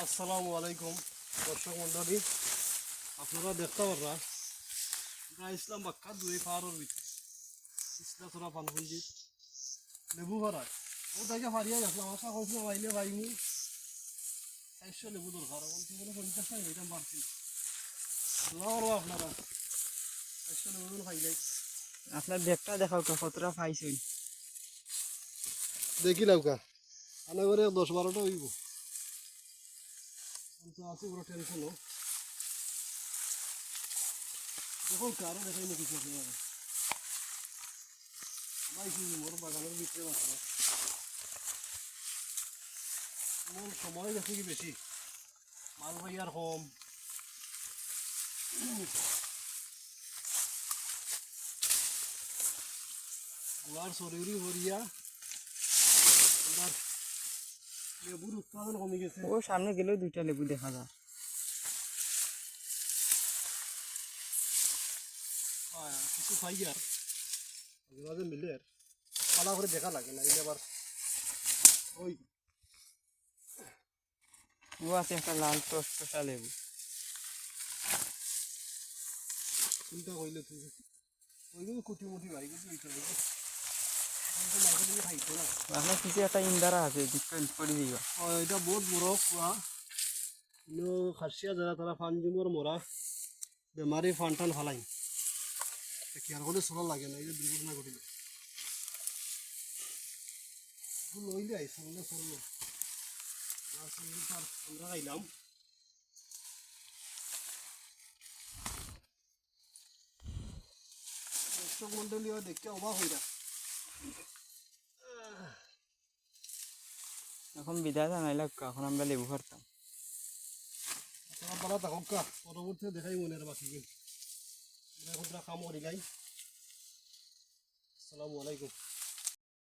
আসসালামু আলাইকুম দর্শক মন্ডলী, আপনারা দেখতে পারা আমরা ইসলাম বাক্কা দুই পাহাড়ের ভিতরে ইসলাচরা পানপুঞ্জিত লেবু ভরায় ও তাকে ফারিয়া গেছিলাম। আশা করছিলাম আইলে পাইনি। 400 লেবু দরকার, বলতে কোনো 50 টাকা নিতাম পারছি না। দোয়া করবো আপনারা 400 লেবু খাইলে। আপনার ব্যাগটা দেখাও কতটা পাইছেন। দেখি লাউকা আনা করে 10-12টা হইব, কিন্তু আছে বড় টেনশন। দেখুন কারো দেখাই না কিছু আপনারা আমার কি মোর বাগানের ভিতরে মাত্র মোর সময় গেছে কি বেশি, মাল ভাই আর কম। গোয়ার শরীরই ভরিয়া এবার লেবুর উৎপাদন কমে গেছে। ও সামনে গেলেও দুইটা লেবু দেখা যায়। কিছু খাই আর মাঝে মাঝে মিলে আর পালা করে দেখা লাগে না। এই আবার ওই ও আছে একটা লাল টসটসা লেবু। চিন্তা করলে তুই ওইগুলো কুটি মুটি বাড়ি কিন্তু ওইটা কিন্তু মাঝে মাঝে খাইতো না। আপনার কিছু একটা ইন্দারা আছে ডিফারেন্ট করে দিবা। এটা বহুত বড় কুয়া। খাসিয়া যারা তারা ফানজুমর মরা বেমারি ফান টান ফালাই কেয়ার করে চলা লাগে না, এই যে দুর্ঘটনা ঘটিল লইলে আই চললে চললো আমরা খাইলাম। দর্শক মন্ডলী দেখতে অবাক হইরা। এখন বিদায় জানাইলা এখন আমরা লেবু ভরতাম। আপনারা ভালো থাকুক কা, পরবর্তীতে দেখাই মনের বাকি এখন কাম করি গাই। আসসালামু আলাইকুম।